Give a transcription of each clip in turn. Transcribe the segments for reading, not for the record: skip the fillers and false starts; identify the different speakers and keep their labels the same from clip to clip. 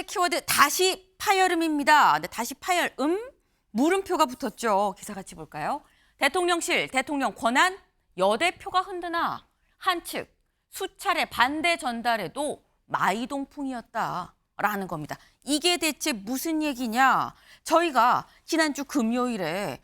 Speaker 1: 키워드 다시 파열음입니다. 네, 다시 파열음, 물음표가 붙었죠. 기사 같이 볼까요? 대통령실, 대통령 권한, 여대표가 흔드나 한측 수차례 반대 전달에도 마이동풍이었다라는 겁니다. 이게 대체 무슨 얘기냐? 저희가 지난주 금요일에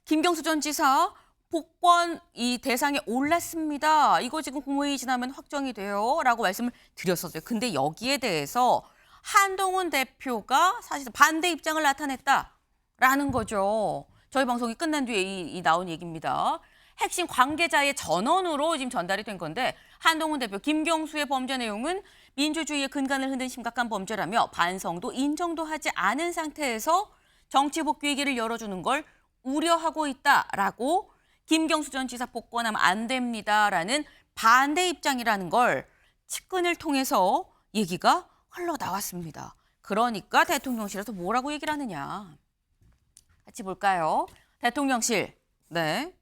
Speaker 1: 김경수 전 지사 복권 이 대상에 올랐습니다. 이거 지금 국무회의 지나면 확정이 돼요. 라고 말씀을 드렸었어요. 근데 여기에 대해서 한동훈 대표가 사실 반대 입장을 나타냈다라는 거죠. 저희 방송이 끝난 뒤에 이 나온 얘기입니다. 핵심 관계자의 전원으로 지금 전달이 된 건데 한동훈 대표 김경수의 범죄 내용은 민주주의의 근간을 흔든 심각한 범죄라며 반성도 인정도 하지 않은 상태에서 정치 복귀 얘기를 열어주는 걸 우려하고 있다라고 김경수 전 지사 복권하면 안 됩니다라는 반대 입장이라는 걸 측근을 통해서 얘기가 흘러나왔습니다. 그러니까 대통령실에서 뭐라고 얘기를 하느냐. 같이 볼까요? 대통령실. 네.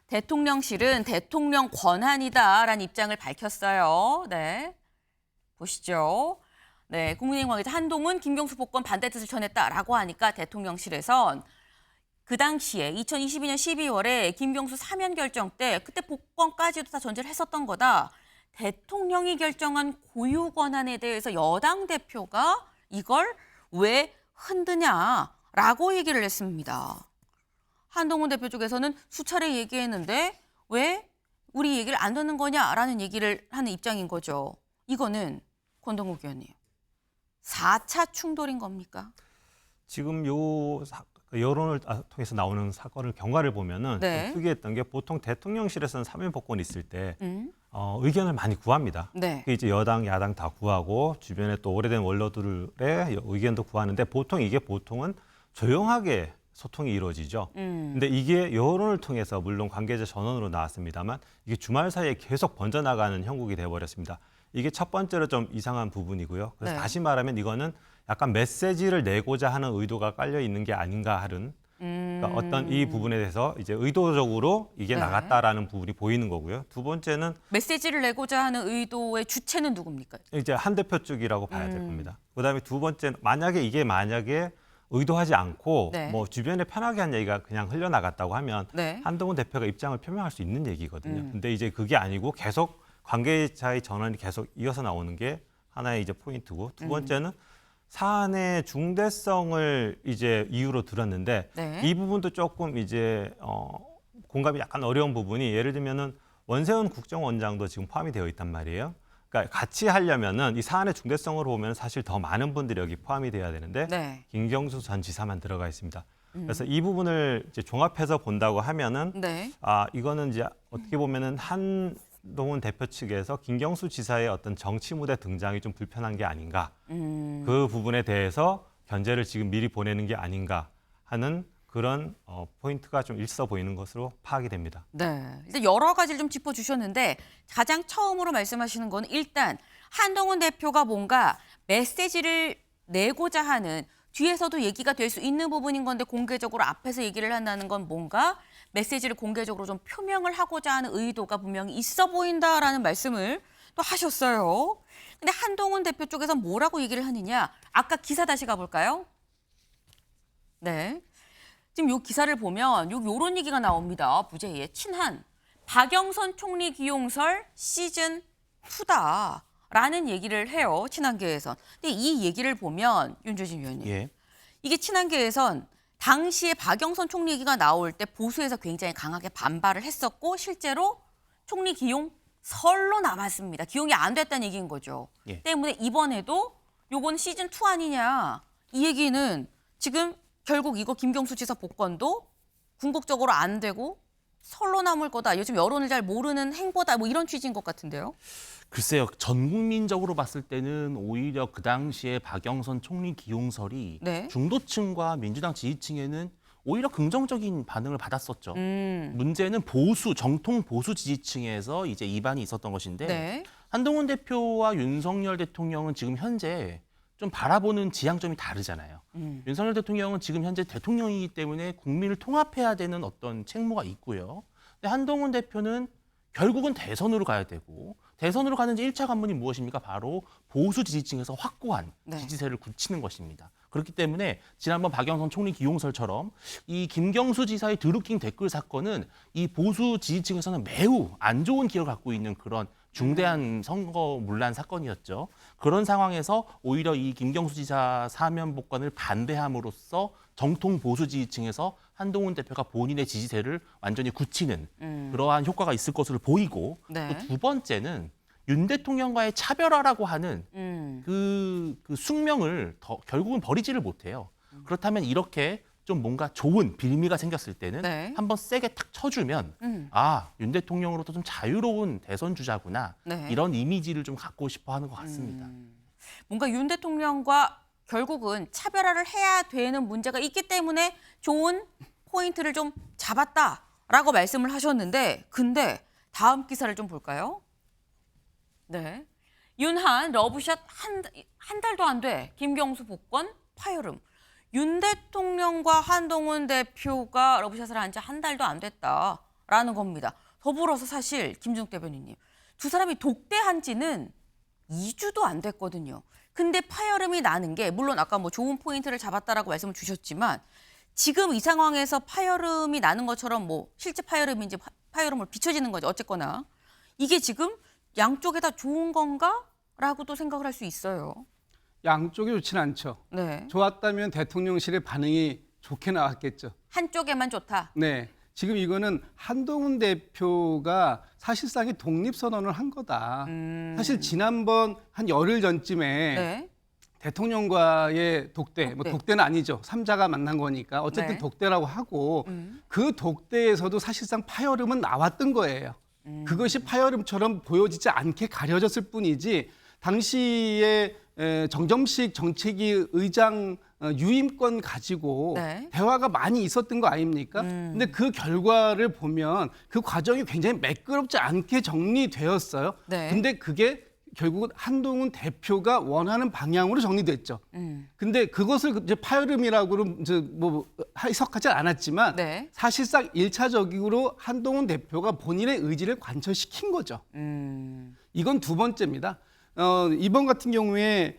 Speaker 1: 대통령실은 대통령 권한이다라는 입장을 밝혔어요. 네. 보시죠. 네, 국민의힘 관계자 한동훈, 김경수 복권 반대 뜻을 전했다라고 하니까 대통령실에선 그 당시에 2022년 12월에 김경수 사면 결정 때 그때 복권까지도 다 전제를 했었던 거다. 대통령이 결정한 고유 권한에 대해서 여당 대표가 이걸 왜 흔드냐라고 얘기를 했습니다. 한동훈 대표 쪽에서는 수차례 얘기했는데 왜 우리 얘기를 안 듣는 거냐라는 얘기를 하는 입장인 거죠. 이거는 권동욱 의원님, 4차 충돌인 겁니까?
Speaker 2: 지금 여론을 통해서 나오는 사건을 경과를 보면은
Speaker 1: 네.
Speaker 2: 좀 특이했던 게 보통 대통령실에서는 사면 복권이 있을 때 의견을 많이 구합니다.
Speaker 1: 네.
Speaker 2: 이제 여당, 야당 다 구하고 주변에 또 오래된 원로들의 의견도 구하는데 보통은 조용하게 소통이 이루어지죠. 근데 이게 여론을 통해서 물론 관계자 전원으로 나왔습니다만 이게 주말 사이에 계속 번져나가는 형국이 돼버렸습니다. 이게 첫 번째로 좀 이상한 부분이고요. 그래서
Speaker 1: 네.
Speaker 2: 다시 말하면 이거는 약간 메시지를 내고자 하는 의도가 깔려 있는 게 아닌가 하는 그러니까 어떤 이 부분에 대해서 이제 의도적으로 이게
Speaker 1: 네.
Speaker 2: 나갔다라는 부분이 보이는 거고요. 두 번째는
Speaker 1: 메시지를 내고자 하는 의도의 주체는 누굽니까?
Speaker 2: 이제 한 대표 쪽이라고 봐야 될 겁니다. 그다음에 두 번째는 만약에 의도하지 않고
Speaker 1: 네.
Speaker 2: 뭐 주변에 편하게 한 얘기가 그냥 흘러나갔다고 하면
Speaker 1: 네.
Speaker 2: 한동훈 대표가 입장을 표명할 수 있는 얘기거든요. 근데 이제 그게 아니고 계속 관계자의 전환이 계속 이어서 나오는 게 하나의 이제 포인트고 두 번째는 사안의 중대성을 이제 이유로 들었는데
Speaker 1: 네.
Speaker 2: 이 부분도 조금 이제 공감이 약간 어려운 부분이 예를 들면은 원세훈 국정원장도 지금 포함이 되어 있단 말이에요. 그러니까 같이 하려면은 이 사안의 중대성으로 보면 사실 더 많은 분들이 여기 포함이 돼야 되는데
Speaker 1: 네.
Speaker 2: 김경수 전 지사만 들어가 있습니다. 그래서 이 부분을 이제 종합해서 본다고 하면은
Speaker 1: 네.
Speaker 2: 이거는 이제 어떻게 보면은 한동훈 대표 측에서 김경수 지사의 어떤 정치 무대 등장이 좀 불편한 게 아닌가. 그 부분에 대해서 견제를 지금 미리 보내는 게 아닌가 하는 그런 포인트가 좀 있어 보이는 것으로 파악이 됩니다.
Speaker 1: 네. 일단 여러 가지를 좀 짚어주셨는데 가장 처음으로 말씀하시는 건 일단 한동훈 대표가 뭔가 메시지를 내고자 하는 뒤에서도 얘기가 될 수 있는 부분인 건데 공개적으로 앞에서 얘기를 한다는 건 뭔가 메시지를 공개적으로 좀 표명을 하고자 하는 의도가 분명히 있어 보인다라는 말씀을 또 하셨어요. 근데 한동훈 대표 쪽에서 뭐라고 얘기를 하느냐? 아까 기사 다시 가볼까요? 네. 지금 요 기사를 보면 요런 얘기가 나옵니다. 부제에 친한 박영선 총리 기용설 시즌 2다라는 얘기를 해요. 친한계에선. 근데 이 얘기를 보면 윤주진 위원님.
Speaker 3: 예.
Speaker 1: 이게 친한계에선 당시에 박영선 총리 얘기가 나올 때 보수에서 굉장히 강하게 반발을 했었고 실제로 총리 기용 설로 남았습니다. 기용이 안 됐다는 얘기인 거죠.
Speaker 3: 예.
Speaker 1: 때문에 이번에도 요건 시즌 2 아니냐. 이 얘기는 지금 결국 이거 김경수 지사 복권도 궁극적으로 안 되고 설로 남을 거다. 요즘 여론을 잘 모르는 행보다 뭐 이런 취지인 것 같은데요.
Speaker 3: 글쎄요. 전 국민적으로 봤을 때는 오히려 그 당시에 박영선 총리 기용설이
Speaker 1: 네.
Speaker 3: 중도층과 민주당 지지층에는 오히려 긍정적인 반응을 받았었죠. 문제는 정통 보수 지지층에서 이제 이반이 있었던 것인데
Speaker 1: 네.
Speaker 3: 한동훈 대표와 윤석열 대통령은 지금 현재 좀 바라보는 지향점이 다르잖아요. 윤석열 대통령은 지금 현재 대통령이기 때문에 국민을 통합해야 되는 어떤 책무가 있고요. 근데 한동훈 대표는 결국은 대선으로 가야 되고 대선으로 가는 1차 관문이 무엇입니까? 바로 보수 지지층에서 확고한
Speaker 1: 네.
Speaker 3: 지지세를 굳히는 것입니다. 그렇기 때문에 지난번 박영선 총리 기용설처럼 이 김경수 지사의 드루킹 댓글 사건은 이 보수 지지층에서는 매우 안 좋은 기억을 갖고 있는 그런 중대한 선거 문란 사건이었죠. 그런 상황에서 오히려 이 김경수 지사 사면 복권을 반대함으로써 정통 보수 지지층에서 한동훈 대표가 본인의 지지세를 완전히 굳히는 그러한 효과가 있을 것으로 보이고
Speaker 1: 네.
Speaker 3: 또 두 번째는 윤 대통령과의 차별화라고 하는 그 숙명을 결국은 버리지를 못해요. 그렇다면 이렇게 좀 뭔가 좋은 빌미가 생겼을 때는
Speaker 1: 네.
Speaker 3: 한번 세게 탁 쳐주면 윤 대통령으로도 좀 자유로운 대선 주자구나
Speaker 1: 네.
Speaker 3: 이런 이미지를 좀 갖고 싶어 하는 것 같습니다.
Speaker 1: 뭔가 윤 대통령과 결국은 차별화를 해야 되는 문제가 있기 때문에 좋은 포인트를 좀 잡았다라고 말씀을 하셨는데 근데 다음 기사를 좀 볼까요? 네. 윤한 러브샷 한 달도 안 돼. 김경수 복권 파열음. 윤 대통령과 한동훈 대표가 러브샷을 한 지 한 달도 안 됐다라는 겁니다. 더불어서 사실 김준욱 대변인님 두 사람이 독대한 지는 2주도 안 됐거든요. 근데 파열음이 나는 게 물론 아까 뭐 좋은 포인트를 잡았다라고 말씀을 주셨지만 지금 이 상황에서 파열음이 나는 것처럼 뭐 실제 파열음인지 파열음으로 비춰지는 거죠. 어쨌거나 이게 지금 양쪽에 다 좋은 건가라고도 생각을 할 수 있어요.
Speaker 4: 양쪽이 좋지는 않죠.
Speaker 1: 네.
Speaker 4: 좋았다면 대통령실의 반응이 좋게 나왔겠죠.
Speaker 1: 한쪽에만 좋다.
Speaker 4: 네. 지금 이거는 한동훈 대표가 사실상의 독립선언을 한 거다. 사실 지난번 한 열흘 전쯤에
Speaker 1: 네.
Speaker 4: 대통령과의 독대, 뭐 독대는 아니죠. 삼자가 만난 거니까 어쨌든
Speaker 1: 네.
Speaker 4: 독대라고 하고 그 독대에서도 사실상 파열음은 나왔던 거예요. 그것이 파열음처럼 보여지지 않게 가려졌을 뿐이지 당시에 정점식 정책위 의장 유임권 가지고
Speaker 1: 네.
Speaker 4: 대화가 많이 있었던 거 아닙니까? 근데 그 결과를 보면 그 과정이 굉장히 매끄럽지 않게 정리되었어요.
Speaker 1: 네.
Speaker 4: 근데 그게 결국은 한동훈 대표가 원하는 방향으로 정리됐죠. 근데 그것을 이제 파열음이라고는 이제 뭐 해석하지 않았지만
Speaker 1: 네.
Speaker 4: 사실상 1차적으로 한동훈 대표가 본인의 의지를 관철시킨 거죠. 이건 두 번째입니다. 이번 같은 경우에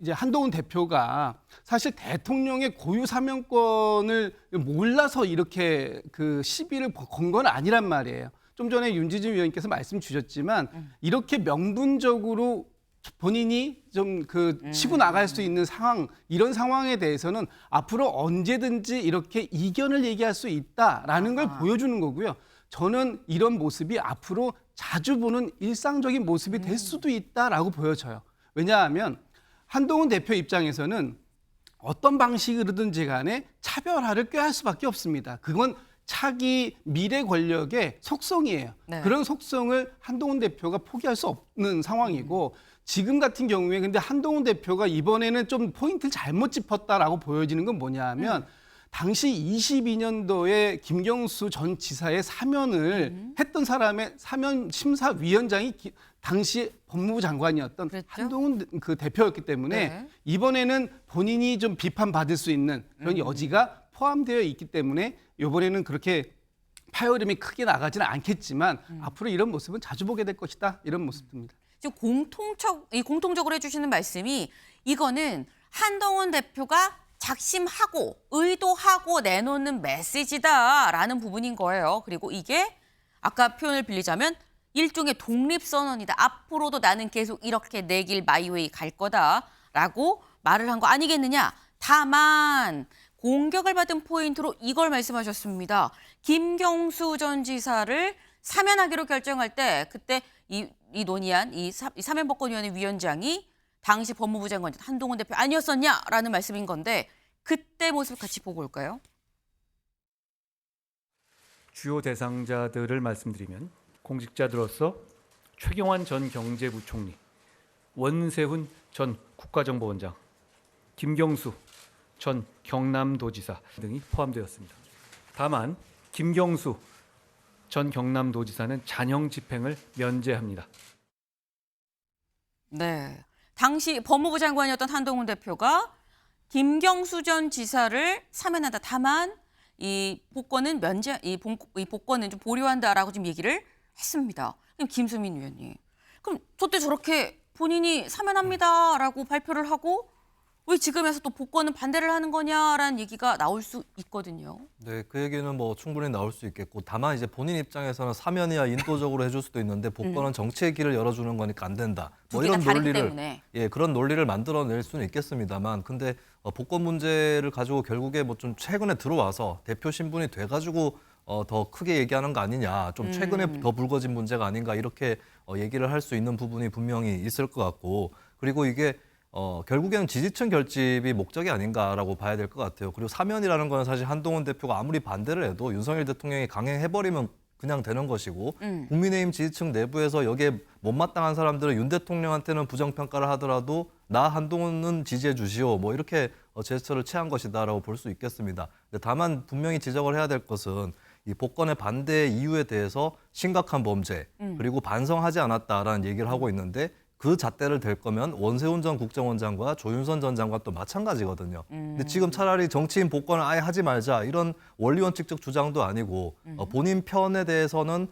Speaker 4: 이제 한동훈 대표가 사실 대통령의 고유 사면권을 몰라서 이렇게 그 시비를 건 건 아니란 말이에요. 좀 전에 윤지준 위원님께서 말씀 주셨지만 이렇게 명분적으로 본인이 좀 치고 나갈 수 있는 상황, 이런 상황에 대해서는 앞으로 언제든지 이렇게 이견을 얘기할 수 있다라는 걸 보여주는 거고요. 저는 이런 모습이 앞으로 자주 보는 일상적인 모습이 될 수도 있다라고 보여져요. 왜냐하면 한동훈 대표 입장에서는 어떤 방식으로든지 간에 차별화를 꾀할 수밖에 없습니다. 그건 차기 미래 권력의 속성이에요.
Speaker 1: 네.
Speaker 4: 그런 속성을 한동훈 대표가 포기할 수 없는 상황이고 지금 같은 경우에 근데 한동훈 대표가 이번에는 좀 포인트를 잘못 짚었다라고 보여지는 건 뭐냐 하면 당시 22년도에 김경수 전 지사의 사면을 했던 사람의 사면 심사위원장이 당시 법무부 장관이었던
Speaker 1: 그랬죠?
Speaker 4: 한동훈 그 대표였기 때문에
Speaker 1: 네.
Speaker 4: 이번에는 본인이 좀 비판받을 수 있는 그런 여지가 포함되어 있기 때문에 이번에는 그렇게 파열음이 크게 나가지는 않겠지만 앞으로 이런 모습은 자주 보게 될 것이다. 이런 모습입니다.
Speaker 1: 지금 공통적으로 해주시는 말씀이 이거는 한동훈 대표가 작심하고 의도하고 내놓는 메시지다라는 부분인 거예요. 그리고 이게 아까 표현을 빌리자면 일종의 독립선언이다. 앞으로도 나는 계속 이렇게 내 길 마이웨이 갈 거다라고 말을 한 거 아니겠느냐. 다만 공격을 받은 포인트로 이걸 말씀하셨습니다. 김경수 전 지사를 사면하기로 결정할 때 그때 이 논의한 이 사면복권위원회 위원장이 당시 법무부 장관 한동훈 대표 아니었었냐라는 말씀인 건데 그때 모습 같이 보고 올까요?
Speaker 5: 주요 대상자들을 말씀드리면 공직자들로서 최경환 전 경제부총리, 원세훈 전 국가정보원장, 김경수 전 경남도지사 등이 포함되었습니다. 다만 김경수 전 경남도지사는 잔형 집행을 면제합니다.
Speaker 1: 네, 당시 법무부 장관이었던 한동훈 대표가 김경수 전 지사를 사면한다. 다만 이 복권은 좀 보류한다라고 지금 얘기를 했습니다. 그럼 김수민 위원님, 그럼 저때 저렇게 본인이 사면합니다라고 발표를 하고 왜 지금에서 또 복권은 반대를 하는 거냐라는 얘기가 나올 수 있거든요.
Speaker 6: 네, 그 얘기는 뭐 충분히 나올 수 있겠고 다만 이제 본인 입장에서는 사면이야 인도적으로 해줄 수도 있는데 복권은 정치의 길을 열어주는 거니까 안 된다.
Speaker 1: 두 개가 다르기 때문에.
Speaker 6: 그런 논리를 만들어낼 수는 있겠습니다만 근데 복권 문제를 가지고 결국에 뭐 좀 최근에 들어와서 대표 신분이 돼가지고 더 크게 얘기하는 거 아니냐, 좀 최근에 더 불거진 문제가 아닌가 이렇게 얘기를 할 수 있는 부분이 분명히 있을 것 같고 그리고 이게 결국에는 지지층 결집이 목적이 아닌가라고 봐야 될 것 같아요. 그리고 사면이라는 건 사실 한동훈 대표가 아무리 반대를 해도 윤석열 대통령이 강행해버리면 그냥 되는 것이고 국민의힘 지지층 내부에서 여기에 못마땅한 사람들은 윤 대통령한테는 부정평가를 하더라도 나 한동훈은 지지해 주시오 뭐 이렇게 제스처를 취한 것이다라고 볼 수 있겠습니다. 근데 다만 분명히 지적을 해야 될 것은 이 복권의 반대 이유에 대해서 심각한 범죄 그리고 반성하지 않았다라는 얘기를 하고 있는데 그 잣대를 댈 거면 원세훈 전 국정원장과 조윤선 전 장관 또 마찬가지거든요. 근데 지금 차라리 정치인 복권을 아예 하지 말자 이런 원리원칙적 주장도 아니고 본인 편에 대해서는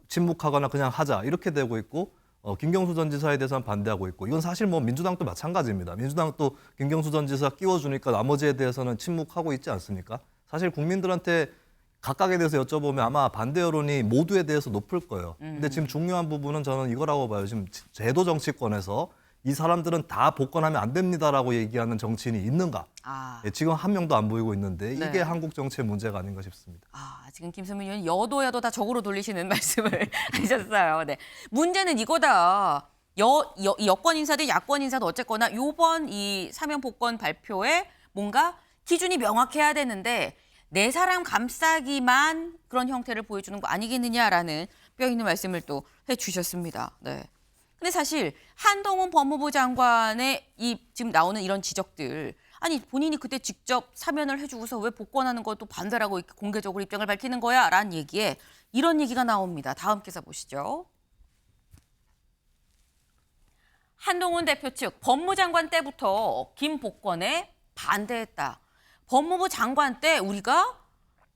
Speaker 6: 침묵하거나 그냥 하자 이렇게 되고 있고 김경수 전 지사에 대해서는 반대하고 있고 이건 사실 뭐 민주당도 마찬가지입니다. 민주당도 김경수 전 지사 끼워주니까 나머지에 대해서는 침묵하고 있지 않습니까? 사실 국민들한테 각각에 대해서 여쭤보면 아마 반대 여론이 모두에 대해서 높을 거예요. 근데 지금 중요한 부분은 저는 이거라고 봐요. 지금 제도 정치권에서 이 사람들은 다 복권하면 안 됩니다라고 얘기하는 정치인이 있는가? 지금 한 명도 안 보이고 있는데 이게
Speaker 1: 네.
Speaker 6: 한국 정치의 문제가 아닌가 싶습니다.
Speaker 1: 지금 김수민 의원 여도 다 적으로 돌리시는 말씀을 하셨어요. 네. 문제는 이거다. 여권 인사든 야권 인사든 어쨌거나 요번 이 사면 복권 발표에 뭔가 기준이 명확해야 되는데 내 사람 감싸기만 그런 형태를 보여주는 거 아니겠느냐라는 뼈 있는 말씀을 또 해주셨습니다. 네. 근데 사실 한동훈 법무부 장관의 이 지금 나오는 이런 지적들, 아니 본인이 그때 직접 사면을 해주고서 왜 복권하는 것도 반대라고 이렇게 공개적으로 입장을 밝히는 거야라는 얘기에 이런 얘기가 나옵니다. 다음 기사 보시죠. 한동훈 대표 측 법무장관 때부터 김복권에 반대했다. 법무부 장관 때 우리가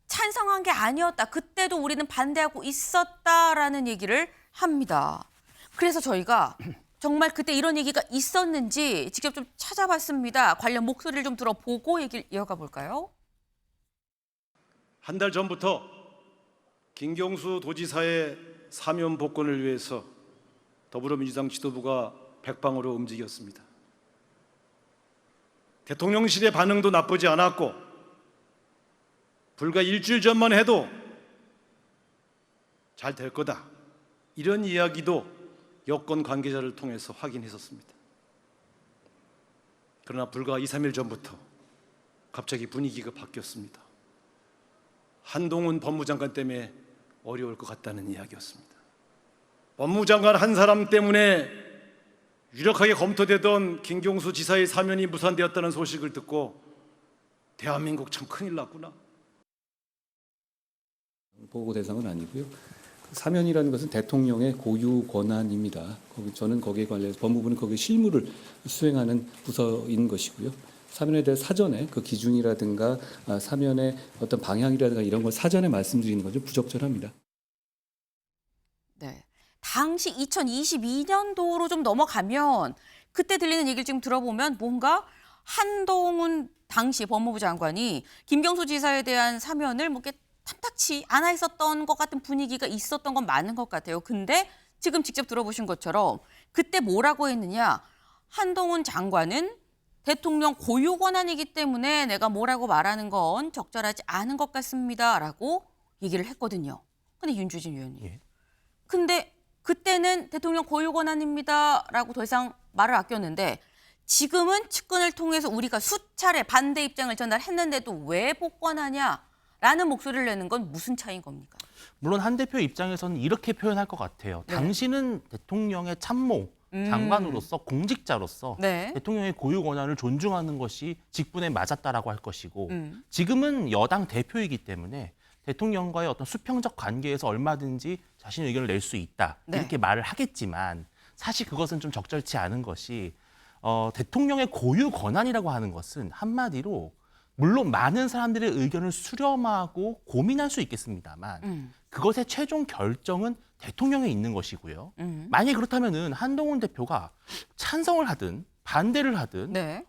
Speaker 1: 찬성한 게 아니었다. 그때도 우리는 반대하고 있었다라는 얘기를 합니다. 그래서 저희가 정말 그때 이런 얘기가 있었는지 직접 좀 찾아봤습니다. 관련 목소리를 좀 들어보고 얘기를 이어가 볼까요?
Speaker 7: 한 달 전부터 김경수 도지사의 사면 복권을 위해서 더불어민주당 지도부가 백방으로 움직였습니다. 대통령실의 반응도 나쁘지 않았고 불과 일주일 전만 해도 잘 될 거다 이런 이야기도 여권 관계자를 통해서 확인했었습니다. 그러나 불과 2, 3일 전부터 갑자기 분위기가 바뀌었습니다. 한동훈 법무장관 때문에 어려울 것 같다는 이야기였습니다. 법무장관 한 사람 때문에 유력하게 검토되던 김경수 지사의 사면이 무산되었다는 소식을 듣고 대한민국 참 큰일 났구나.
Speaker 5: 보고 대상은 아니고요. 사면이라는 것은 대통령의 고유 권한입니다. 저는 거기에 관련해서 법무부는 거기에 실무를 수행하는 부서인 것이고요. 사면에 대해 사전에 그 기준이라든가 사면의 어떤 방향이라든가 이런 걸 사전에 말씀드리는 건 좀 부적절합니다.
Speaker 1: 네. 당시 2022년도로 좀 넘어가면 그때 들리는 얘기를 지금 들어보면 뭔가 한동훈 당시 법무부 장관이 김경수 지사에 대한 사면을 뭐 이렇게 탐탁치 않아 있었던 것 같은 분위기가 있었던 건 맞는 것 같아요. 근데 지금 직접 들어보신 것처럼 그때 뭐라고 했느냐. 한동훈 장관은 대통령 고유 권한이기 때문에 내가 뭐라고 말하는 건 적절하지 않은 것 같습니다라고 얘기를 했거든요. 근데 윤주진 위원님. 근데 그때는 대통령 고유 권한입니다라고 더 이상 말을 아꼈는데 지금은 측근을 통해서 우리가 수차례 반대 입장을 전달했는데도 왜 복권하냐라는 목소리를 내는 건 무슨 차이인 겁니까?
Speaker 3: 물론 한 대표 입장에서는 이렇게 표현할 것 같아요.
Speaker 1: 네.
Speaker 3: 당신은 대통령의 참모, 장관으로서 공직자로서
Speaker 1: 네.
Speaker 3: 대통령의 고유 권한을 존중하는 것이 직분에 맞았다라고 할 것이고 지금은 여당 대표이기 때문에 대통령과의 어떤 수평적 관계에서 얼마든지 자신의 의견을 낼 수 있다.
Speaker 1: 네.
Speaker 3: 이렇게 말을 하겠지만 사실 그것은 좀 적절치 않은 것이 대통령의 고유 권한이라고 하는 것은 한마디로 물론 많은 사람들의 의견을 수렴하고 고민할 수 있겠습니다만 그것의 최종 결정은 대통령에 있는 것이고요. 만약에 그렇다면은 한동훈 대표가 찬성을 하든 반대를 하든
Speaker 1: 네.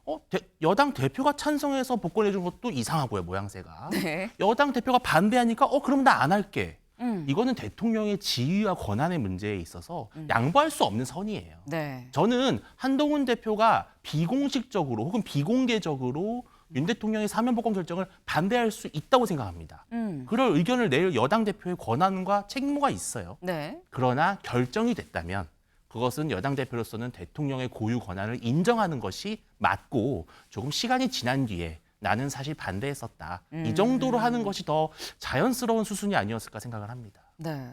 Speaker 3: 여당 대표가 찬성해서 복권해 준 것도 이상하고요, 모양새가.
Speaker 1: 네.
Speaker 3: 여당 대표가 반대하니까 그럼 나 안 할게. 이거는 대통령의 지위와 권한의 문제에 있어서 양보할 수 없는 선이에요.
Speaker 1: 네.
Speaker 3: 저는 한동훈 대표가 비공식적으로 혹은 비공개적으로 윤 대통령의 사면 복권 결정을 반대할 수 있다고 생각합니다. 그럴 의견을 낼 여당 대표의 권한과 책무가 있어요.
Speaker 1: 네.
Speaker 3: 그러나 결정이 됐다면 그것은 여당 대표로서는 대통령의 고유 권한을 인정하는 것이 맞고 조금 시간이 지난 뒤에 나는 사실 반대했었다. 이 정도로 하는 것이 더 자연스러운 수순이 아니었을까 생각을 합니다.
Speaker 1: 네.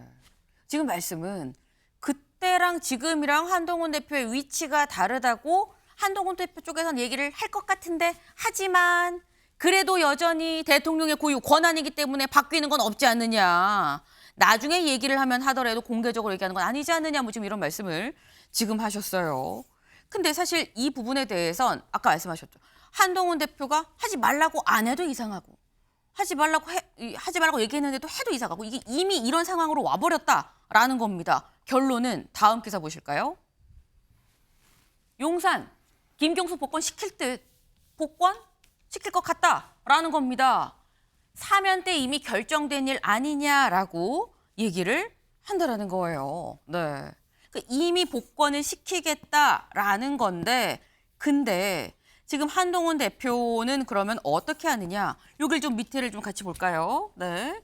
Speaker 1: 지금 말씀은 그때랑 지금이랑 한동훈 대표의 위치가 다르다고 한동훈 대표 쪽에서는 얘기를 할 것 같은데 하지만 그래도 여전히 대통령의 고유 권한이기 때문에 바뀌는 건 없지 않느냐. 나중에 얘기를 하면 하더라도 공개적으로 얘기하는 건 아니지 않느냐. 뭐 지금 이런 말씀을 지금 하셨어요. 근데 사실 이 부분에 대해선 아까 말씀하셨죠. 한동훈 대표가 하지 말라고 안 해도 이상하고 하지 말라고 얘기했는데도 해도 이상하고 이게 이미 이런 상황으로 와버렸다라는 겁니다. 결론은 다음 기사 보실까요? 용산 김경수 복권 시킬 듯 복권 시킬 것 같다라는 겁니다. 사면 때 이미 결정된 일 아니냐라고 얘기를 한다라는 거예요. 네. 이미 복권을 시키겠다라는 건데 근데 지금 한동훈 대표는 그러면 어떻게 하느냐? 여길 좀 밑에를 좀 같이 볼까요? 네.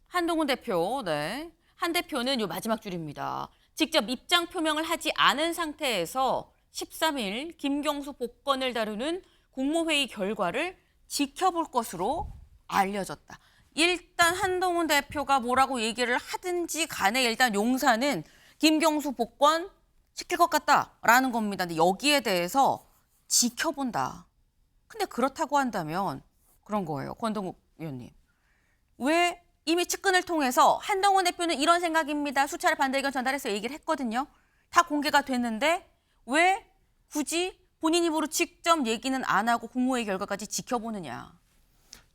Speaker 1: 한동훈 대표, 네. 한 대표는 요 마지막 줄입니다. 직접 입장 표명을 하지 않은 상태에서 13일 김경수 복권을 다루는 국무회의 결과를 지켜볼 것으로 알려졌다. 일단 한동훈 대표가 뭐라고 얘기를 하든지 간에 일단 용산은 김경수 복권 시킬 것 같다라는 겁니다. 근데 여기에 대해서 지켜본다. 근데 그렇다고 한다면 그런 거예요. 권동욱 의원님. 왜 이미 측근을 통해서 한동훈 대표는 이런 생각입니다. 수차례 반대 의견 전달해서 얘기를 했거든요. 다 공개가 됐는데 왜 굳이 본인 입으로 직접 얘기는 안 하고 국무회의 결과까지 지켜보느냐.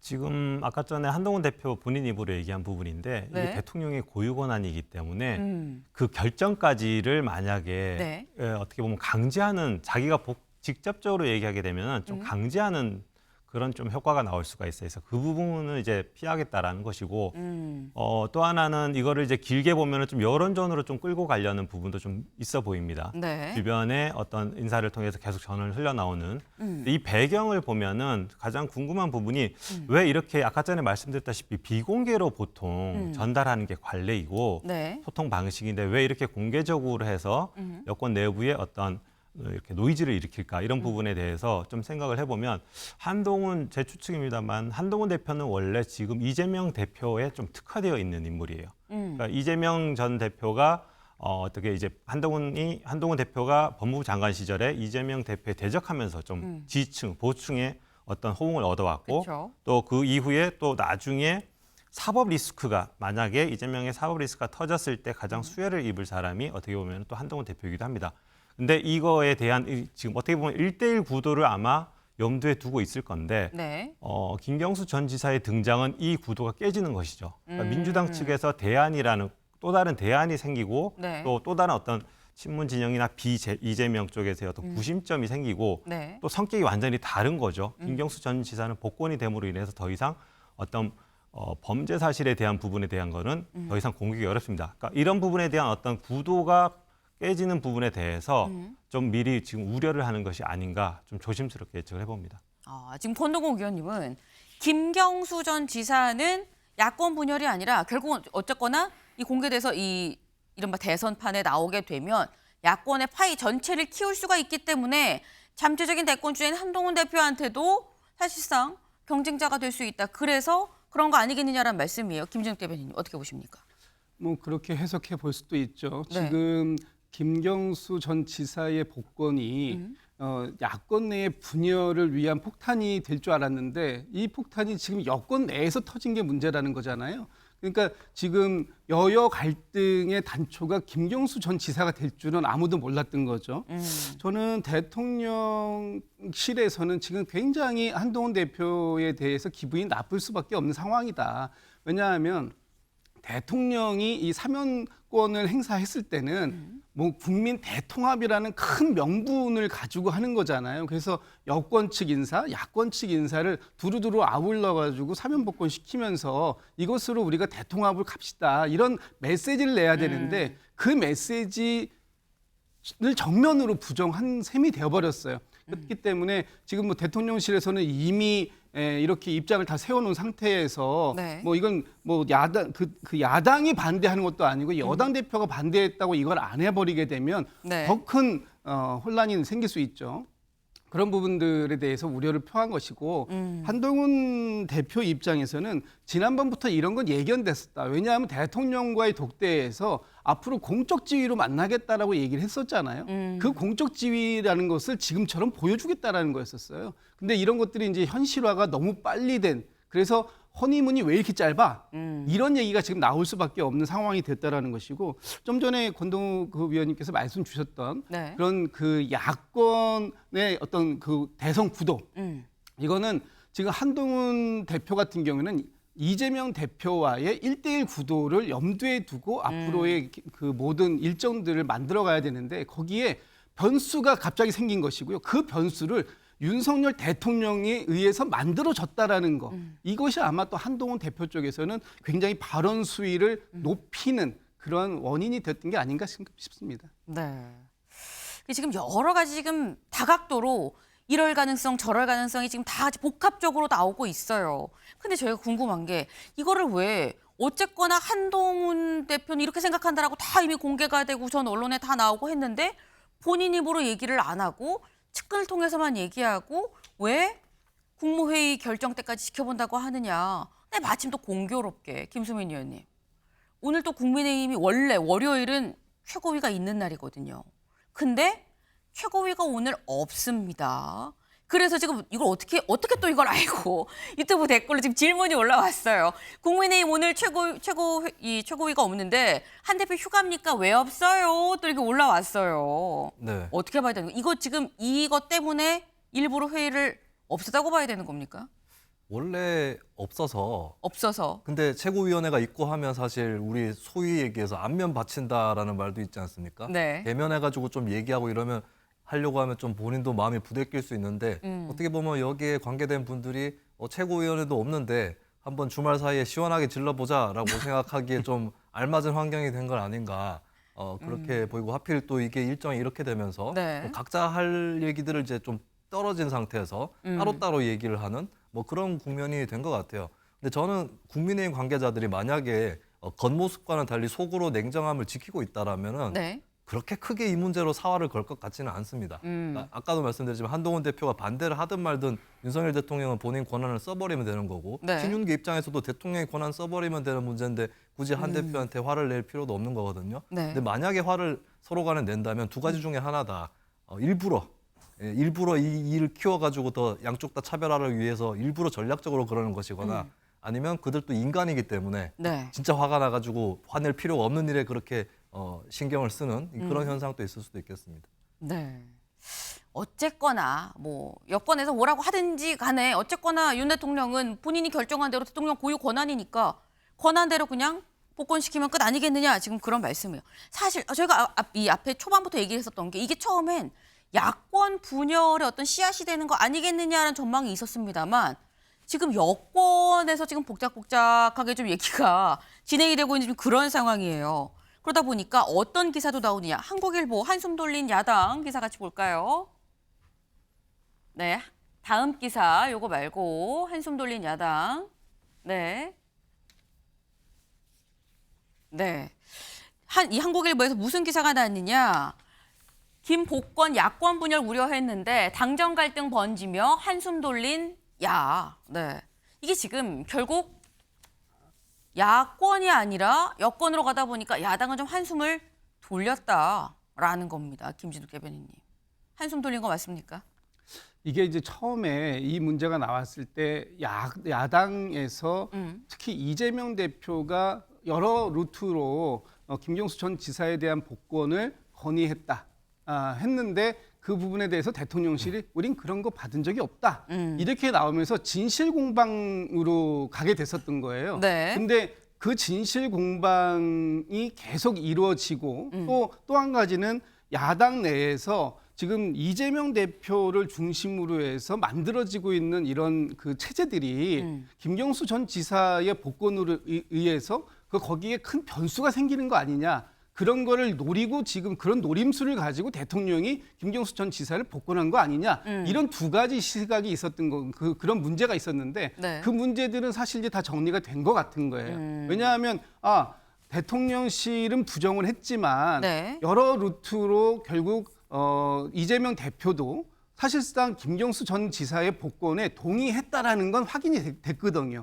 Speaker 2: 지금 아까 전에 한동훈 대표 본인 입으로 얘기한 부분인데
Speaker 1: 네.
Speaker 2: 이게 대통령의 고유 권한이기 때문에 그 결정까지를 만약에
Speaker 1: 네.
Speaker 2: 어떻게 보면 강제하는 자기가 직접적으로 얘기하게 되면 좀 강제하는 그런 좀 효과가 나올 수가 있어요. 그래서 그 부분은 이제 피하겠다라는 것이고 또 하나는 이거를 이제 길게 보면은 좀 여론전으로 좀 끌고 가려는 부분도 좀 있어 보입니다.
Speaker 1: 네.
Speaker 2: 주변에 어떤 인사를 통해서 계속 전언을 흘러나오는 이 배경을 보면은 가장 궁금한 부분이 왜 이렇게 아까 전에 말씀드렸다시피 비공개로 보통 전달하는 게 관례이고
Speaker 1: 네.
Speaker 2: 소통 방식인데 왜 이렇게 공개적으로 해서 여권 내부에 어떤 이렇게 노이즈를 일으킬까 이런 부분에 대해서 좀 생각을 해보면 한동훈 제 추측입니다만 한동훈 대표는 원래 지금 이재명 대표에 좀 특화되어 있는 인물이에요. 그러니까 이재명 전 대표가 어떻게 이제 한동훈 대표가 법무부 장관 시절에 이재명 대표에 대적하면서 좀 지지층 보수층의 어떤 호응을 얻어왔고
Speaker 1: 그쵸.
Speaker 2: 또 그 이후에 또 나중에 사법 리스크가 만약에 이재명의 사법 리스크가 터졌을 때 가장 수혜를 입을 사람이 어떻게 보면 또 한동훈 대표이기도 합니다. 근데 이거에 대한 지금 어떻게 보면 1대1 구도를 아마 염두에 두고 있을 건데
Speaker 1: 네.
Speaker 2: 김경수 전 지사의 등장은 이 구도가 깨지는 것이죠. 그러니까 민주당 측에서 대안이라는 또 다른 대안이 생기고
Speaker 1: 네.
Speaker 2: 또 다른 어떤 친문 진영이나 이재명 쪽에서의 어떤 구심점이 생기고
Speaker 1: 네.
Speaker 2: 또 성격이 완전히 다른 거죠. 김경수 전 지사는 복권이 됨으로 인해서 더 이상 어떤 범죄 사실에 대한 부분에 대한 거는 더 이상 공개하기 어렵습니다. 그러니까 이런 부분에 대한 어떤 구도가 깨지는 부분에 대해서 좀 미리 지금 우려를 하는 것이 아닌가 좀 조심스럽게 예측을 해봅니다.
Speaker 1: 지금 권동욱 의원님은 김경수 전 지사는 야권 분열이 아니라 결국은 어쨌거나 이 공개돼서 이 이른바 대선판에 나오게 되면 야권의 파이 전체를 키울 수가 있기 때문에 잠재적인 대권주인 한동훈 대표한테도 사실상 경쟁자가 될 수 있다. 그래서 그런 거 아니겠느냐라는 말씀이에요. 김진욱 대변인님 어떻게 보십니까?
Speaker 4: 뭐 그렇게 해석해 볼 수도 있죠.
Speaker 1: 네.
Speaker 4: 지금 김경수 전 지사의 복권이 야권 내의 분열을 위한 폭탄이 될 줄 알았는데 이 폭탄이 지금 여권 내에서 터진 게 문제라는 거잖아요. 그러니까 지금 여야 갈등의 단초가 김경수 전 지사가 될 줄은 아무도 몰랐던 거죠. 저는 대통령실에서는 지금 굉장히 한동훈 대표에 대해서 기분이 나쁠 수밖에 없는 상황이다. 왜냐하면 대통령이 이 사면권을 행사했을 때는 뭐 국민 대통합이라는 큰 명분을 가지고 하는 거잖아요. 그래서 여권 측 인사, 야권 측 인사를 두루두루 아울러 가지고 사면복권 시키면서 이것으로 우리가 대통합을 갑시다. 이런 메시지를 내야 되는데 그 메시지를 정면으로 부정한 셈이 되어버렸어요. 그렇기 때문에 지금 뭐 대통령실에서는 이미 이렇게 입장을 다 세워놓은 상태에서
Speaker 1: 네.
Speaker 4: 뭐 이건 뭐 야당 그 야당이 반대하는 것도 아니고 여당 대표가 반대했다고 이걸 안 해버리게 되면
Speaker 1: 네.
Speaker 4: 더 큰 혼란이 생길 수 있죠. 그런 부분들에 대해서 우려를 표한 것이고 한동훈 대표 입장에서는 지난번부터 이런 건 예견됐었다. 왜냐하면 대통령과의 독대에서 앞으로 공적 지위로 만나겠다라고 얘기를 했었잖아요. 그 공적 지위라는 것을 지금처럼 보여주겠다라는 거였었어요. 근데 이런 것들이 이제 현실화가 너무 빨리 된, 그래서 허니문이 왜 이렇게 짧아? 이런 얘기가 지금 나올 수밖에 없는 상황이 됐다라는 것이고, 좀 전에 권동우 그 위원님께서 말씀 주셨던
Speaker 1: 네.
Speaker 4: 그런 그 야권의 어떤 그 대선 구도, 이거는 지금 한동훈 대표 같은 경우는 이재명 대표와의 1대1 구도를 염두에 두고 앞으로의 그 모든 일정들을 만들어 가야 되는데, 거기에 변수가 갑자기 생긴 것이고요. 그 변수를 윤석열 대통령에 의해서 만들어졌다라는 거. 이것이 아마 또 한동훈 대표 쪽에서는 굉장히 발언 수위를 높이는 그런 원인이 됐던 게 아닌가 싶습니다.
Speaker 1: 네. 지금 여러 가지 지금 다각도로 이럴 가능성, 저럴 가능성이 지금 다 복합적으로 나오고 있어요. 근데 저희가 궁금한 게 이거를 왜 어쨌거나 한동훈 대표는 이렇게 생각한다라고 다 이미 공개가 되고 전 언론에 다 나오고 했는데 본인 입으로 얘기를 안 하고 측근을 통해서만 얘기하고 왜 국무회의 결정 때까지 지켜본다고 하느냐. 근데 마침 또 공교롭게 김수민 의원님. 오늘 또 국민의힘이 원래 월요일은 최고위가 있는 날이거든요. 근데 최고위가 오늘 없습니다. 그래서 지금 이걸 어떻게 또 이걸 알고 유튜브 댓글로 지금 질문이 올라왔어요. 국민의힘 오늘 최고위가 없는데 한 대표 휴가입니까? 왜 없어요? 또 이렇게 올라왔어요.
Speaker 6: 네.
Speaker 1: 어떻게 봐야 되는 거예요? 이거 지금 이것 때문에 일부러 회의를 없애다고 봐야 되는 겁니까?
Speaker 6: 원래 없어서.
Speaker 1: 없어서.
Speaker 6: 근데 최고위원회가 있고 하면 사실 우리 소위 얘기해서 안면 바친다라는 말도 있지 않습니까?
Speaker 1: 네.
Speaker 6: 대면해가지고 좀 얘기하고 이러면 하려고 하면 좀 본인도 마음이 부대낄 수 있는데 어떻게 보면 여기에 관계된 분들이 최고위원회도 없는데 한번 주말 사이에 시원하게 질러보자라고 생각하기에 좀 알맞은 환경이 된 건 아닌가 그렇게 보이고, 하필 또 이게 일정이 이렇게 되면서
Speaker 1: 네.
Speaker 6: 각자 할 얘기들을 이제 좀 떨어진 상태에서 따로따로 얘기를 하는 뭐 그런 국면이 된 것 같아요. 근데 저는 국민의힘 관계자들이 만약에 겉모습과는 달리 속으로 냉정함을 지키고 있다라면은
Speaker 1: 네.
Speaker 6: 그렇게 크게 이 문제로 사활을 걸 것 같지는 않습니다. 아까도 말씀드렸지만 한동훈 대표가 반대를 하든 말든 윤석열 대통령은 본인 권한을 써버리면 되는 거고,
Speaker 1: 네.
Speaker 6: 신윤기 입장에서도 대통령의 권한 써버리면 되는 문제인데 굳이 한 대표한테 화를 낼 필요도 없는 거거든요.
Speaker 1: 네.
Speaker 6: 근데 만약에 화를 서로 간에 낸다면 두 가지 중에 하나다. 일부러 이 일을 키워가지고 더 양쪽 다 차별화를 위해서 일부러 전략적으로 그러는 것이거나 아니면 그들도 인간이기 때문에
Speaker 1: 네.
Speaker 6: 진짜 화가 나가지고 화낼 필요가 없는 일에 그렇게 신경을 쓰는 그런 현상도 있을 수도 있겠습니다.
Speaker 1: 네. 어쨌거나 뭐 여권에서 뭐라고 하든지 간에 어쨌거나 윤 대통령은 본인이 결정한 대로 대통령 고유 권한이니까 권한대로 그냥 복권시키면 끝 아니겠느냐, 지금 그런 말씀이에요. 사실 저희가 이 앞에 초반부터 얘기했었던 게 이게 처음엔 야권 분열의 어떤 씨앗이 되는 거 아니겠느냐라는 전망이 있었습니다만 지금 여권에서 지금 복작복작하게 좀 얘기가 진행이 되고 있는 좀 그런 상황이에요. 그러다 보니까 어떤 기사도 나오느냐. 한국일보 한숨 돌린 야당 기사 같이 볼까요? 네, 다음 기사 요거 말고 한숨 돌린 야당. 네. 네. 이 한국일보에서 무슨 기사가 나왔느냐. 김복권 야권 분열 우려했는데 당정 갈등 번지며 한숨 돌린 야. 네. 이게 지금 결국 야권이 아니라 여권으로 가다 보니까 야당은 좀 한숨을 돌렸다라는 겁니다. 김진욱 대변인님. 한숨 돌린 거 맞습니까?
Speaker 4: 이게 이제 처음에 이 문제가 나왔을 때 야당에서 특히 이재명 대표가 여러 루트로 김경수 전 지사에 대한 복권을 건의했다 했는데 그 부분에 대해서 대통령실이 우린 그런 거 받은 적이 없다 이렇게 나오면서 진실 공방으로 가게 됐었던 거예요.
Speaker 1: 네.
Speaker 4: 근데 그 진실 공방이 계속 이루어지고 또 한 가지는 야당 내에서 지금 이재명 대표를 중심으로 해서 만들어지고 있는 이런 그 체제들이 김경수 전 지사의 복권으로 의해서 거기에 큰 변수가 생기는 거 아니냐. 그런 거를 노리고 지금 그런 노림수를 가지고 대통령이 김경수 전 지사를 복권한 거 아니냐. 이런 두 가지 시각이 있었던 거, 그런 문제가 있었는데
Speaker 1: 네.
Speaker 4: 그 문제들은 사실 이제 다 정리가 된 것 같은 거예요. 왜냐하면 대통령실은 부정을 했지만
Speaker 1: 네.
Speaker 4: 여러 루트로 결국 이재명 대표도 사실상 김경수 전 지사의 복권에 동의했다라는 건 확인이 됐거든요.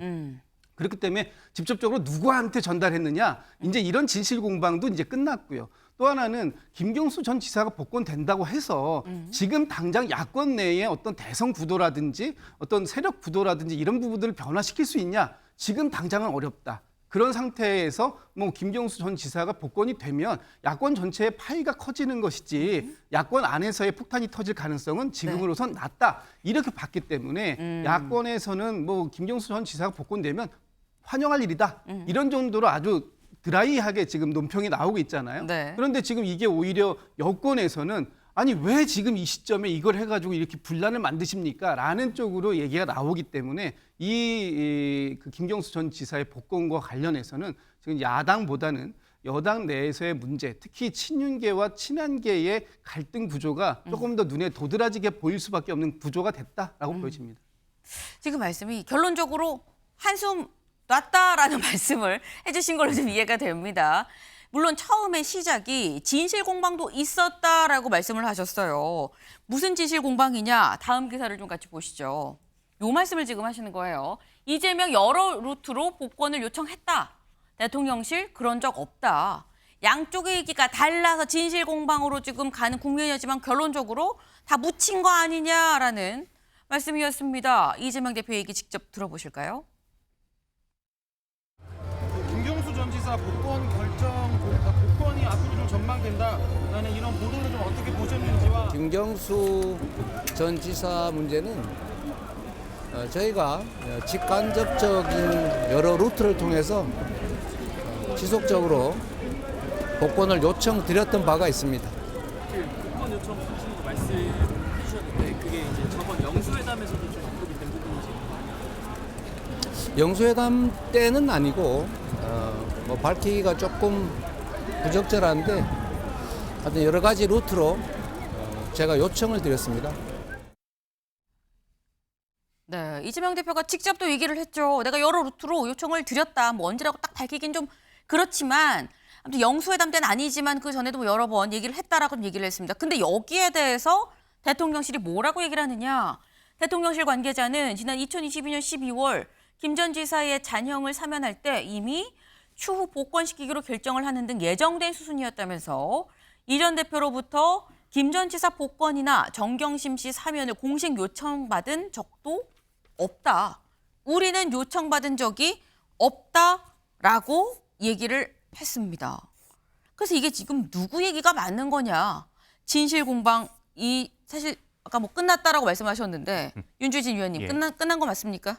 Speaker 4: 그렇기 때문에 직접적으로 누구한테 전달했느냐 이제 이런 진실 공방도 이제 끝났고요. 또 하나는 김경수 전 지사가 복권된다고 해서 지금 당장 야권 내에 어떤 대선 구도라든지 어떤 세력 구도라든지 이런 부분들을 변화시킬 수 있냐? 지금 당장은 어렵다. 그런 상태에서 뭐 김경수 전 지사가 복권이 되면 야권 전체의 파이가 커지는 것이지 야권 안에서의 폭탄이 터질 가능성은 지금으로선 낮다. 이렇게 봤기 때문에 야권에서는 뭐 김경수 전 지사가 복권되면 환영할 일이다. 이런 정도로 아주 드라이하게 지금 논평이 나오고 있잖아요.
Speaker 1: 네.
Speaker 4: 그런데 지금 이게 오히려 여권에서는 아니 왜 지금 이 시점에 이걸 해가지고 이렇게 분란을 만드십니까? 라는 쪽으로 얘기가 나오기 때문에 그 김경수 전 지사의 복권과 관련해서는 지금 야당보다는 여당 내에서의 문제, 특히 친윤계와 친한계의 갈등 구조가 조금 더 눈에 도드라지게 보일 수밖에 없는 구조가 됐다라고 보여집니다.
Speaker 1: 지금 말씀이 결론적으로 한숨 놨다라는 말씀을 해주신 걸로 좀 이해가 됩니다. 물론 처음에 시작이 진실 공방도 있었다라고 말씀을 하셨어요. 무슨 진실 공방이냐? 다음 기사를 좀 같이 보시죠. 요 말씀을 지금 하시는 거예요. 이재명 여러 루트로 복권을 요청했다. 대통령실 그런 적 없다. 양쪽의 얘기가 달라서 진실 공방으로 지금 가는 국면이었지만 결론적으로 다 묻힌 거 아니냐라는 말씀이었습니다. 이재명 대표 얘기 직접 들어보실까요?
Speaker 8: 김경수 전 지사 복권이 앞으로 좀 전망된다라는 이런 보도를 좀 어떻게 보셨는지와
Speaker 9: 김경수 전 지사 문제는 저희가 직간접적인 여러 루트를 통해서 지속적으로 복권을 요청드렸던 바가 있습니다.
Speaker 10: 복권 요청하시는 거 말씀해 주셨는데 그게 이제 저번 영수회담에서도 좀 언급이 된 부분이죠.
Speaker 9: 영수회담 때는 아니고 뭐 밝히기가 조금 부적절한데 하여튼 여러 가지 루트로 제가 요청을 드렸습니다.
Speaker 1: 네, 이재명 대표가 직접 또 얘기를 했죠. 내가 여러 루트로 요청을 드렸다. 뭐 언제라고 딱 밝히긴 좀 그렇지만 아무튼 영수회담 때는 아니지만 그 전에도 뭐 여러 번 얘기를 했다라고 얘기를 했습니다. 근데 여기에 대해서 대통령실이 뭐라고 얘기를 하느냐. 대통령실 관계자는 지난 2022년 12월 김 전 지사의 잔형을 사면할 때 이미 추후 복권시키기로 결정을 하는 등 예정된 수순이었다면서 이 전 대표로부터 김 전 지사 복권이나 정경심 씨 사면을 공식 요청받은 적도 없다. 우리는 요청받은 적이 없다라고 얘기를 했습니다. 그래서 이게 지금 누구 얘기가 맞는 거냐. 진실 공방이 사실 아까 뭐 끝났다라고 말씀하셨는데 윤주진 위원님
Speaker 3: 예.
Speaker 1: 끝난 거 맞습니까?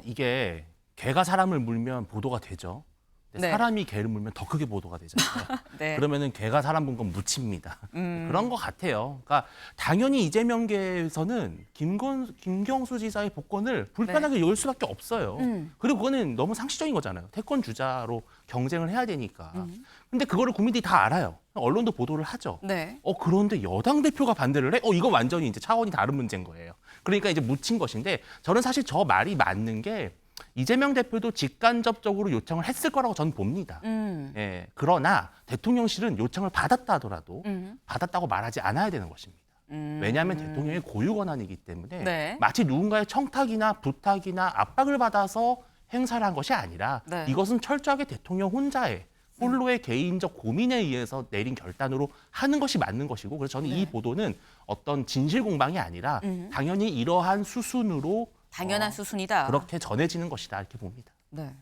Speaker 3: 이게 개가 사람을 물면 보도가 되죠. 근데
Speaker 1: 네.
Speaker 3: 사람이 개를 물면 더 크게 보도가 되잖아요.
Speaker 1: 네.
Speaker 3: 그러면은 개가 사람 본 건 묻힙니다. 그런 것 같아요. 그러니까 당연히 이재명계에서는 김경수 지사의 복권을 불편하게 열 수밖에 없어요. 그리고 그거는 너무 상식적인 거잖아요. 태권 주자로 경쟁을 해야 되니까. 근데 그거를 국민들이 다 알아요. 언론도 보도를 하죠.
Speaker 1: 네.
Speaker 3: 그런데 여당 대표가 반대를 해? 이거 완전히 이제 차원이 다른 문제인 거예요. 그러니까 이제 묻힌 것인데 저는 사실 저 말이 맞는 게 이재명 대표도 직간접적으로 요청을 했을 거라고 저는 봅니다. 예, 그러나 대통령실은 요청을 받았다 하더라도 받았다고 말하지 않아야 되는 것입니다. 왜냐하면 대통령의 고유 권한이기 때문에
Speaker 1: 네.
Speaker 3: 마치 누군가의 청탁이나 부탁이나 압박을 받아서 행사를 한 것이 아니라
Speaker 1: 네.
Speaker 3: 이것은 철저하게 대통령 혼자의 홀로의 개인적 고민에 의해서 내린 결단으로 하는 것이 맞는 것이고 그래서 저는 이 보도는 어떤 진실 공방이 아니라 당연히 이러한 수순으로
Speaker 1: 당연한 수순이다.
Speaker 3: 그렇게 전해지는 것이다 이렇게 봅니다.
Speaker 1: 네.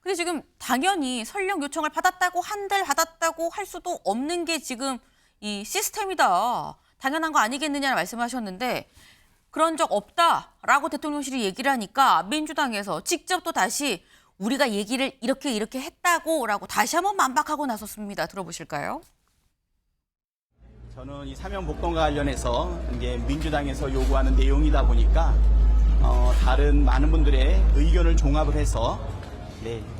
Speaker 1: 근데 지금 당연히 설령 요청을 받았다고 한들 받았다고 할 수도 없는 게 지금 이 시스템이다. 당연한 거 아니겠느냐는 말씀하셨는데 그런 적 없다라고 대통령실이 얘기를 하니까 민주당에서 직접 또 다시 우리가 얘기를 이렇게 했다고라고 다시 한번 반박하고 나섰습니다. 들어보실까요?
Speaker 11: 저는 이 사면 복권과 관련해서 이게 민주당에서 요구하는 내용이다 보니까 다른 많은 분들의 의견을 종합을 해서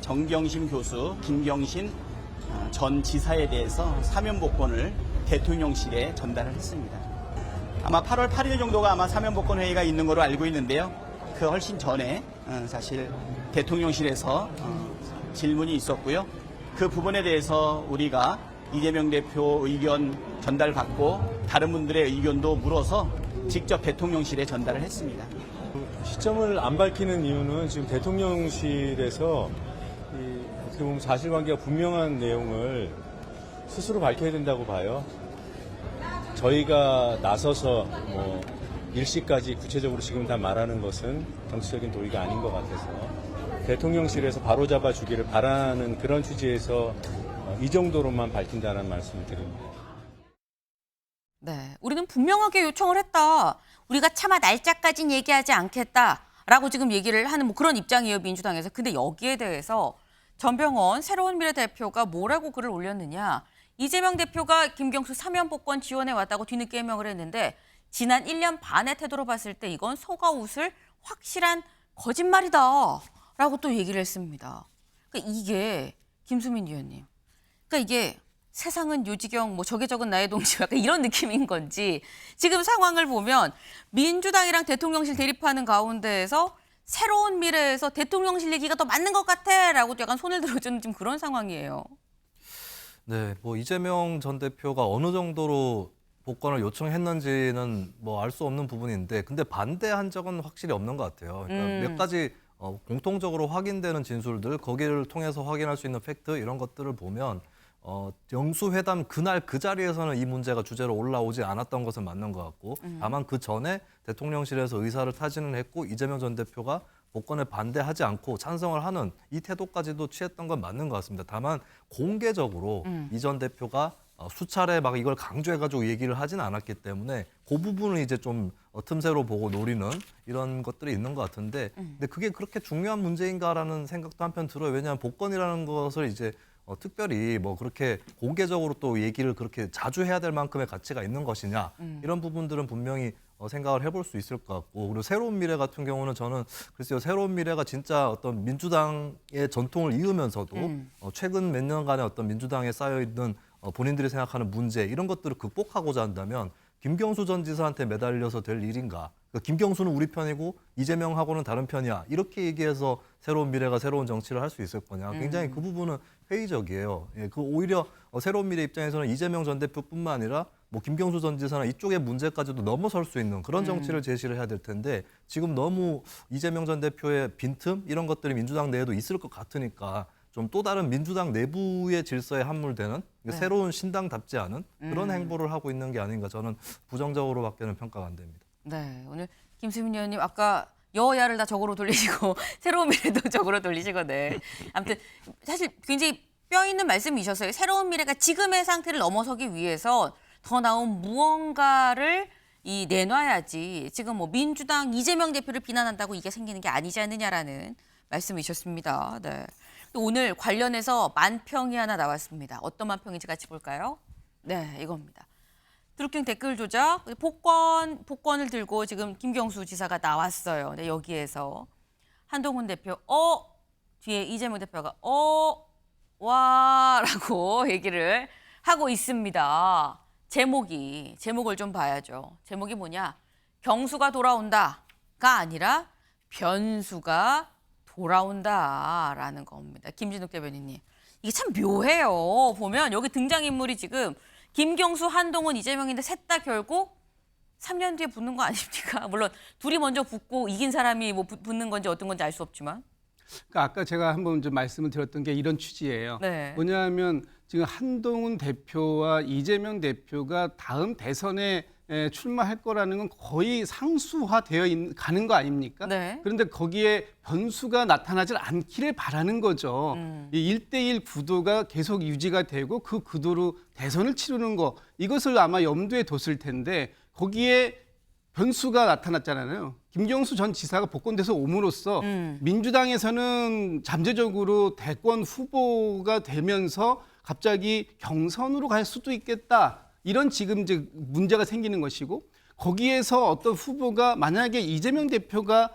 Speaker 11: 정경심 교수, 김경신 전 지사에 대해서 사면 복권을 대통령실에 전달을 했습니다. 아마 8월 8일 정도가 아마 사면 복권 회의가 있는 걸로 알고 있는데요. 그 훨씬 전에 사실 대통령실에서 질문이 있었고요. 그 부분에 대해서 우리가 이재명 대표 의견 전달받고 다른 분들의 의견도 물어서 직접 대통령실에 전달을 했습니다.
Speaker 12: 시점을 안 밝히는 이유는 지금 대통령실에서 어떻게 보면 사실관계가 분명한 내용을 스스로 밝혀야 된다고 봐요. 저희가 나서서 일시까지 구체적으로 지금 다 말하는 것은 정치적인 도의가 아닌 것 같아서 대통령실에서 바로잡아 주기를 바라는 그런 취지에서 이 정도로만 밝힌다는 말씀을 드립니다.
Speaker 1: 네, 우리는 분명하게 요청을 했다. 우리가 차마 날짜까지는 얘기하지 않겠다라고 지금 얘기를 하는 그런 입장이에요, 민주당에서. 근데 여기에 대해서 전병헌 새로운 미래 대표가 뭐라고 글을 올렸느냐. 이재명 대표가 김경수 사면 복권 지원해 왔다고 뒤늦게 해명을 했는데 지난 1년 반의 태도로 봤을 때 이건 속아 웃을 확실한 거짓말이다라고 또 얘기를 했습니다. 그러니까 이게 김수민 의원님. 그러니까 이게 세상은 요지경 적에 적은 나의 동지 약간 이런 느낌인 건지 지금 상황을 보면 민주당이랑 대통령실 대립하는 가운데에서 새로운 미래에서 대통령실 얘기가 더 맞는 것 같아라고 약간 손을 들어주는 지금 그런 상황이에요.
Speaker 6: 네, 이재명 전 대표가 어느 정도로 복권을 요청했는지는 알 수 없는 부분인데 근데 반대한 적은 확실히 없는 것 같아요. 그러니까 몇 가지 공통적으로 확인되는 진술들 거기를 통해서 확인할 수 있는 팩트 이런 것들을 보면 영수회담 그날 그 자리에서는 이 문제가 주제로 올라오지 않았던 것은 맞는 것 같고 다만 그 전에 대통령실에서 의사를 타진을 했고 이재명 전 대표가 복권에 반대하지 않고 찬성을 하는 이 태도까지도 취했던 건 맞는 것 같습니다. 다만 공개적으로 이 전 대표가 수차례 막 이걸 강조해가지고 얘기를 하진 않았기 때문에 그 부분을 이제 좀 틈새로 보고 노리는 이런 것들이 있는 것 같은데 근데 그게 그렇게 중요한 문제인가라는 생각도 한편 들어요. 왜냐하면 복권이라는 것을 이제 특별히 그렇게 공개적으로 또 얘기를 그렇게 자주 해야 될 만큼의 가치가 있는 것이냐 이런 부분들은 분명히 생각을 해볼 수 있을 것 같고 그리고 새로운 미래 같은 경우는 저는 글쎄요 새로운 미래가 진짜 어떤 민주당의 전통을 이으면서도 최근 몇 년간의 어떤 민주당에 쌓여있는 본인들이 생각하는 문제 이런 것들을 극복하고자 한다면 김경수 전 지사한테 매달려서 될 일인가? 그러니까 김경수는 우리 편이고 이재명하고는 다른 편이야. 이렇게 얘기해서 새로운 미래가 새로운 정치를 할 수 있을 거냐. 굉장히 그 부분은 회의적이에요. 그 오히려 새로운 미래 입장에서는 이재명 전 대표뿐만 아니라 김경수 전 지사나 이쪽의 문제까지도 넘어설 수 있는 그런 정치를 제시를 해야 될 텐데 지금 너무 이재명 전 대표의 빈틈 이런 것들이 민주당 내에도 있을 것 같으니까 좀 또 다른 민주당 내부의 질서에 함몰되는 새로운 신당답지 않은 그런 행보를 하고 있는 게 아닌가 저는 부정적으로밖에는 평가가 안 됩니다.
Speaker 1: 네, 오늘 김수민 의원님 아까 여야를 다 적으로 돌리시고 새로운 미래도 적으로 돌리시고 네. 아무튼 사실 굉장히 뼈 있는 말씀이셨어요. 새로운 미래가 지금의 상태를 넘어서기 위해서 더 나은 무언가를 내놔야지 지금 민주당 이재명 대표를 비난한다고 이게 생기는 게 아니지 않느냐라는 말씀이셨습니다. 네. 또 오늘 관련해서 만평이 하나 나왔습니다. 어떤 만평인지 같이 볼까요? 네, 이겁니다. 드루킹 댓글 조작, 복권을 들고 지금 김경수 지사가 나왔어요. 네, 여기에서 한동훈 대표, 뒤에 이재명 대표가 와라고 얘기를 하고 있습니다. 제목을 좀 봐야죠. 제목이 뭐냐? 경수가 돌아온다가 아니라 변수가 돌아온다라는 겁니다. 김진욱 대변인님. 이게 참 묘해요. 보면 여기 등장인물이 지금 김경수, 한동훈, 이재명인데 셋 다 결국 3년 뒤에 붙는 거 아닙니까? 물론 둘이 먼저 붙고 이긴 사람이 붙는 건지 어떤 건지 알 수 없지만.
Speaker 4: 그러니까 아까 제가 한번 좀 말씀을 드렸던 게 이런 취지예요.
Speaker 1: 네.
Speaker 4: 뭐냐면 지금 한동훈 대표와 이재명 대표가 다음 대선에 출마할 거라는 건 거의 상수화되어 가는 거 아닙니까?
Speaker 1: 네.
Speaker 4: 그런데 거기에 변수가 나타나질 않기를 바라는 거죠. 이 1대1 구도가 계속 유지가 되고 그 구도로 대선을 치르는 거 이것을 아마 염두에 뒀을 텐데 거기에 변수가 나타났잖아요. 김경수 전 지사가 복권돼서 옴으로써 민주당에서는 잠재적으로 대권 후보가 되면서 갑자기 경선으로 갈 수도 있겠다. 이런 지금 이제 문제가 생기는 것이고 거기에서 어떤 후보가 만약에 이재명 대표가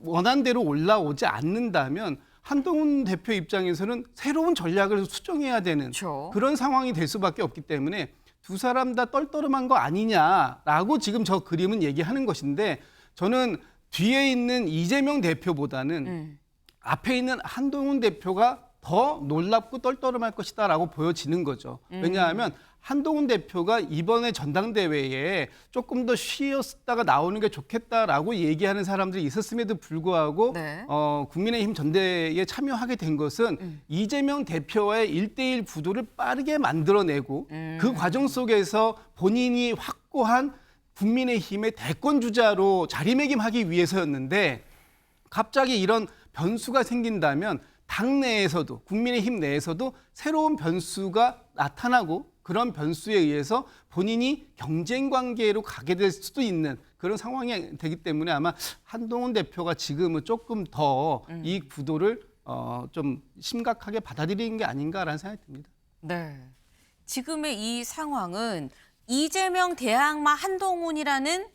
Speaker 4: 원한대로 올라오지 않는다면 한동훈 대표 입장에서는 새로운 전략을 수정해야 되는
Speaker 1: 그렇죠.
Speaker 4: 그런 상황이 될 수밖에 없기 때문에 두 사람 다 떨떠름한 거 아니냐라고 지금 저 그림은 얘기하는 것인데 저는 뒤에 있는 이재명 대표보다는 앞에 있는 한동훈 대표가 더 놀랍고 떨떠름할 것이다라고 보여지는 거죠. 왜냐하면 한동훈 대표가 이번에 전당대회에 조금 더 쉬었다가 나오는 게 좋겠다라고 얘기하는 사람들이 있었음에도 불구하고
Speaker 1: 네.
Speaker 4: 국민의힘 전대에 참여하게 된 것은 이재명 대표와의 1대1 구도를 빠르게 만들어내고 그 과정 속에서 본인이 확고한 국민의힘의 대권 주자로 자리매김하기 위해서였는데 갑자기 이런 변수가 생긴다면 당내에서도 국민의힘 내에서도 새로운 변수가 나타나고 그런 변수에 의해서 본인이 경쟁 관계로 가게 될 수도 있는 그런 상황이 되기 때문에 아마 한동훈 대표가 지금은 조금 더 이 구도를 좀 심각하게 받아들이는 게 아닌가라는 생각이 듭니다.
Speaker 1: 네. 지금의 이 상황은 이재명 대항마 한동훈이라는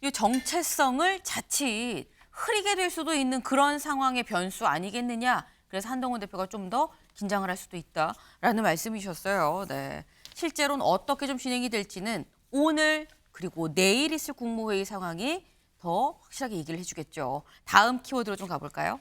Speaker 1: 이 정체성을 자칫 흐리게 될 수도 있는 그런 상황의 변수 아니겠느냐. 그래서 한동훈 대표가 좀 더 긴장을 할 수도 있다라는 말씀이셨어요. 네. 실제로는 어떻게 좀 진행이 될지는 오늘 그리고 내일 있을 국무회의 상황이 더 확실하게 얘기를 해주겠죠. 다음 키워드로 좀 가볼까요?